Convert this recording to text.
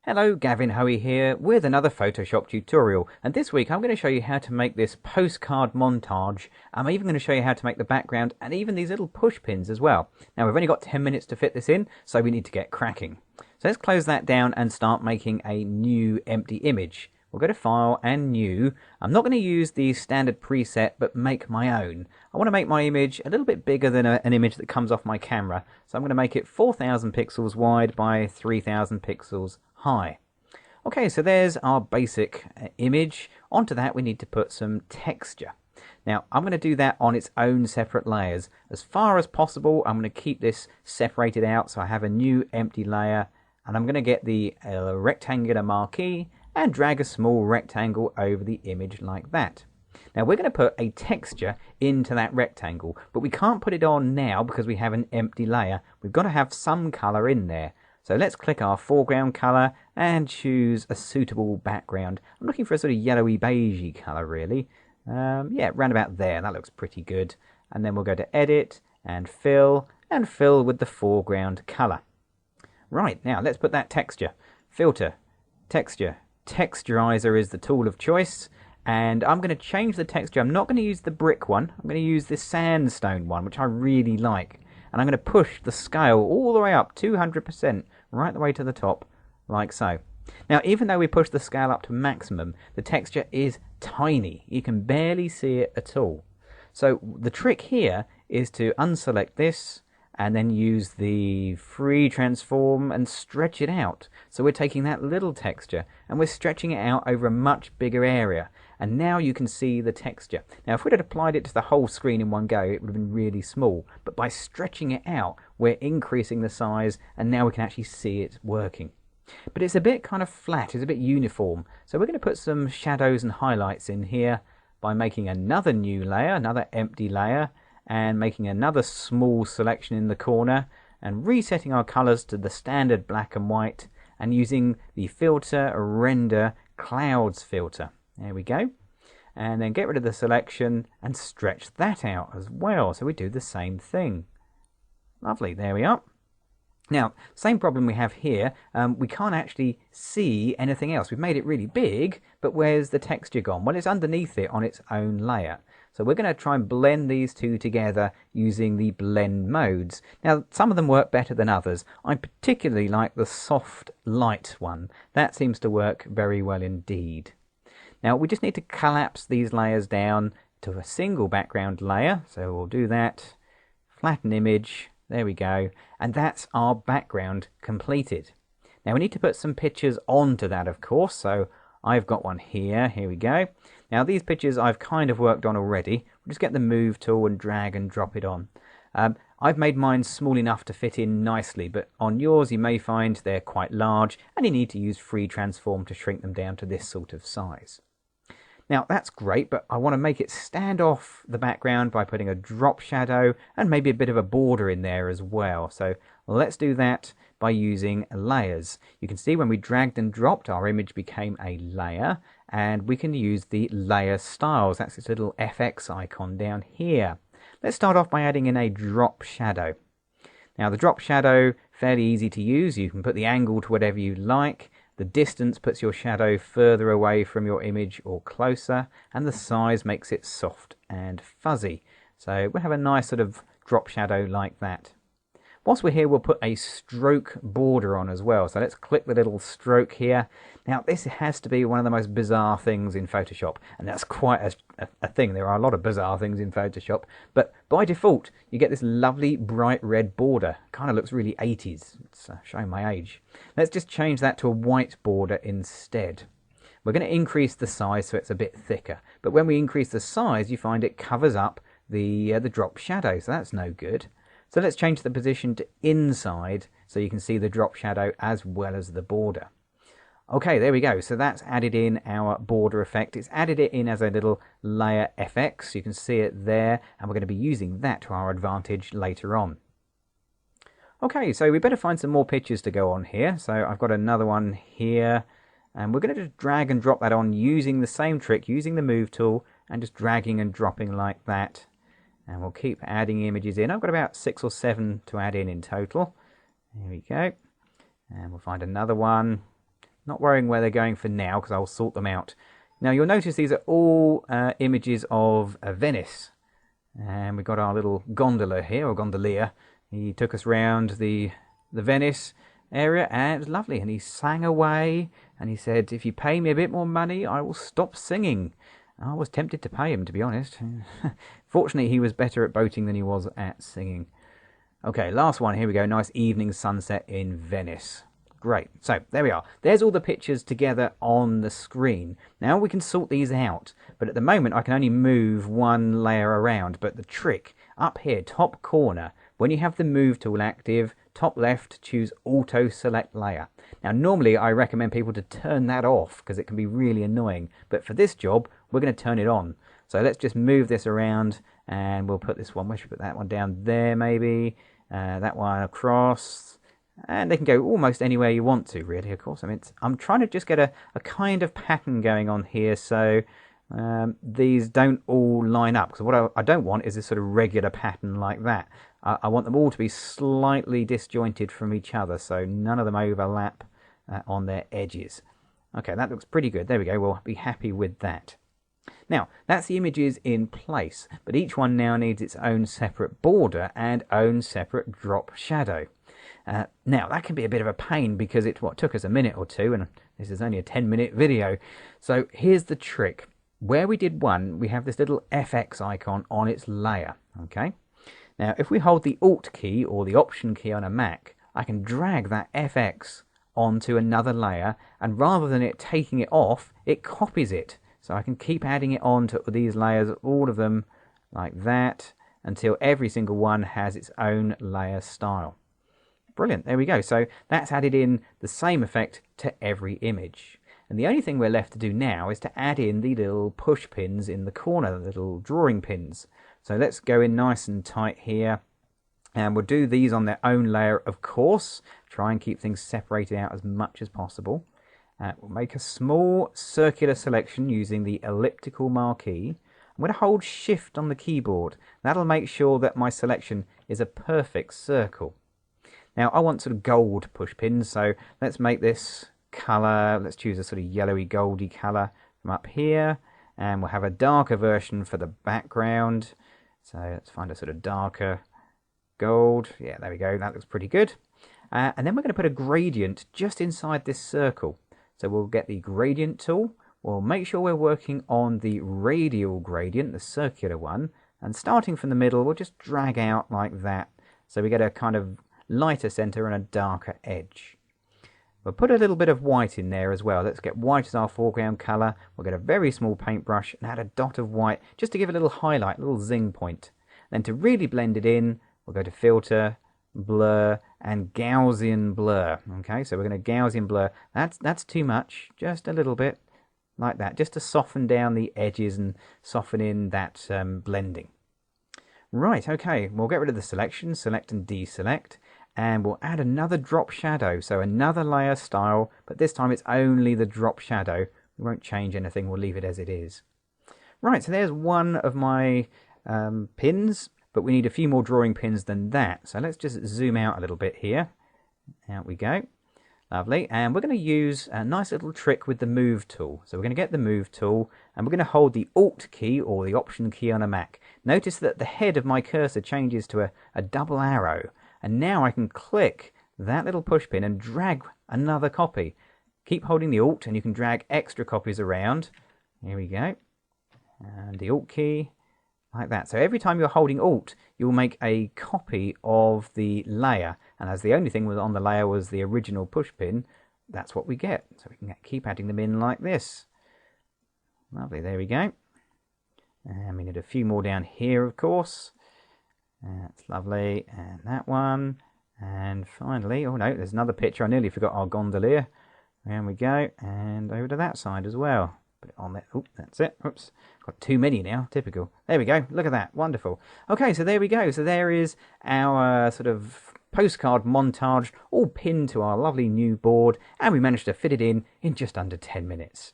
Hello, Gavin Hoey here with another Photoshop tutorial, and this week I'm going to show you how to make this postcard montage. I'm even going to show you how to make the background and even these little push pins as well. Now we've only got 10 minutes to fit this in, so we need to get cracking. So let's close that down and start making a new empty image. We'll go to File and New. I'm not going to use the standard preset, but make my own. I want to make my image a little bit bigger than an image that comes off my camera. So I'm going to make it 4,000 pixels wide by 3,000 pixels high. Okay, so there's our basic image. Onto that we need to put some texture. Now I'm going to do that on its own separate layers. As far as possible, I'm going to keep this separated out so I have a new empty layer, and I'm going to get the rectangular marquee and drag a small rectangle over the image like that. Now we're going to put a texture into that rectangle, but we can't put it on now because we have an empty layer. We've got to have some colour in there. So let's click our foreground colour and choose a suitable background. I'm looking for a sort of yellowy beigey colour really. Yeah, round about there, that looks pretty good. And then we'll go to Edit and fill with the foreground colour. Right, now let's put that texture. Filter, Texture. Texturizer is the tool of choice, and I'm going to change the texture. I'm not going to use the brick one. I'm going to use this sandstone one, which I really like. And I'm going to push the scale all the way up 200%, right the way to the top, like so. Now, even though we push the scale up to maximum, the texture is tiny. You can barely see it at all. So the trick here is to unselect this and then use the free transform and stretch it out. So we're taking that little texture and we're stretching it out over a much bigger area. And now you can see the texture. Now if we'd have applied it to the whole screen in one go, it would have been really small. But by stretching it out, we're increasing the size, and now we can actually see it working. But it's a bit kind of flat, it's a bit uniform. So we're going to put some shadows and highlights in here by making another new layer, another empty layer, and making another small selection in the corner, and resetting our colors to the standard black and white, and using the filter render clouds filter. There we go. And then get rid of the selection and stretch that out as well, so we do the same thing. Lovely, there we are. Now, same problem we have here. We can't actually see anything else. We've made it really big, but where's the texture gone? Well, it's underneath it on its own layer. So we're going to try and blend these two together using the blend modes. Now, some of them work better than others. I particularly like the soft light one. That seems to work very well indeed. Now, we just need to collapse these layers down to a single background layer. So we'll do that. Flatten image. There we go. And that's our background completed. Now, we need to put some pictures onto that, of course. So I've got one here. Here we go. Now these pictures I've kind of worked on already. We'll just get the move tool and drag and drop it on. I've made mine small enough to fit in nicely, but on yours you may find they're quite large and you need to use free transform to shrink them down to this sort of size. Now that's great, but I want to make it stand off the background by putting a drop shadow and maybe a bit of a border in there as well. So let's do that by using layers. You can see when we dragged and dropped, our image became a layer, and we can use the layer styles. That's this little FX icon down here. Let's start off by adding in a drop shadow. Now the drop shadow, fairly easy to use. You can put the angle to whatever you like. The distance puts your shadow further away from your image or closer, and the size makes it soft and fuzzy. So we'll have a nice sort of drop shadow like that. Whilst we're here, we'll put a stroke border on as well. So let's click the little stroke here. Now this has to be one of the most bizarre things in Photoshop, and that's quite a thing. There are a lot of bizarre things in Photoshop, but by default you get this lovely bright red border. Kind of looks really 80s. It's showing my age. Let's just change that to a white border instead. We're going to increase the size so it's a bit thicker, but when we increase the size you find it covers up the drop shadow, so that's no good. So let's change the position to inside so you can see the drop shadow as well as the border. Okay, there we go. So that's added in our border effect. It's added it in as a little layer FX. You can see it there, and we're going to be using that to our advantage later on. Okay, so we better find some more pictures to go on here. So I've got another one here, and we're going to just drag and drop that on using the same trick, using the move tool, and just dragging and dropping like that. And we'll keep adding images in. I've got about 6 or 7 to add in total. There we go. And we'll find another one. Not worrying where they're going for now because I'll sort them out. Now you'll notice these are all images of Venice. And we've got our little gondola here, or gondolier. He took us round the Venice area, and it was lovely. And he sang away, and he said, if you pay me a bit more money, I will stop singing. I was tempted to pay him, to be honest. Fortunately, he was better at boating than he was at singing. Okay, last one. Here we go. Nice evening sunset in Venice. Great. So there we are. There's all the pictures together on the screen. Now we can sort these out. But at the moment, I can only move one layer around. But the trick up here, top corner, when you have the move tool active, top left, choose auto select layer. Now normally I recommend people to turn that off because it can be really annoying. But for this job, we're going to turn it on. So let's just move this around and we'll put this one. Where should we put that one? Down there maybe. That one across. And they can go almost anywhere you want to, really, of course. I mean, I'm trying to just get a kind of pattern going on here so these don't all line up. Because what I don't want is this sort of regular pattern like that. I want them all to be slightly disjointed from each other so none of them overlap on their edges. Okay, that looks pretty good. There we go. We'll be happy with that. Now, that's the images in place, but each one now needs its own separate border and own separate drop shadow. Now, that can be a bit of a pain because it took us a minute or two, and this is only a 10-minute video. So here's the trick. Where we did one, we have this little FX icon on its layer. Okay. Now, if we hold the Alt key or the Option key on a Mac, I can drag that FX onto another layer, and rather than it taking it off, it copies it. So I can keep adding it on to these layers, all of them like that, until every single one has its own layer style. Brilliant, there we go. So that's added in the same effect to every image. And the only thing we're left to do now is to add in the little push pins in the corner, the little drawing pins. So let's go in nice and tight here. And we'll do these on their own layer, of course. Try and keep things separated out as much as possible. We'll make a small circular selection using the elliptical marquee. I'm going to hold Shift on the keyboard. That'll make sure that my selection is a perfect circle. Now I want sort of gold push pins, so let's make this colour, let's choose a sort of yellowy goldy colour from up here, and we'll have a darker version for the background. So let's find a sort of darker gold. Yeah, there we go, that looks pretty good. And then we're going to put a gradient just inside this circle. So we'll get the gradient tool, we'll make sure we're working on the radial gradient, the circular one, and starting from the middle we'll just drag out like that. So we get a kind of lighter center and a darker edge. We'll put a little bit of white in there as well. Let's get white as our foreground color. We'll get a very small paintbrush and add a dot of white just to give it a little highlight, a little zing point. Then to really blend it in, we'll go to Filter, Blur, and Gaussian Blur. Okay, so we're going to Gaussian Blur. That's too much, just a little bit like that, just to soften down the edges and soften in that blending. Right, okay, we'll get rid of the selection, select and deselect. And we'll add another drop shadow, so another layer style, but this time it's only the drop shadow. We won't change anything, we'll leave it as it is. Right, so there's one of my pins, but we need a few more drawing pins than that. So let's just zoom out a little bit here. Out we go. Lovely. And we're going to use a nice little trick with the Move tool. So we're going to get the Move tool, and we're going to hold the Alt key or the Option key on a Mac. Notice that the head of my cursor changes to a double arrow. And now I can click that little push pin and drag another copy. Keep holding the Alt and you can drag extra copies around. Here we go. And the Alt key, like that. So every time you're holding Alt, you'll make a copy of the layer. And as the only thing was on the layer was the original push pin, that's what we get. So we can keep adding them in like this. Lovely, there we go. And we need a few more down here, of course. That's lovely, and that one, and finally, oh no, there's another picture. I nearly forgot our gondolier. There we go, and over to that side as well. Put it on there. Oh, that's it. Oops, got too many now. Typical. There we go. Look at that. Wonderful. Okay, so there we go. So there is our sort of postcard montage, all pinned to our lovely new board, and we managed to fit it in just under 10 minutes.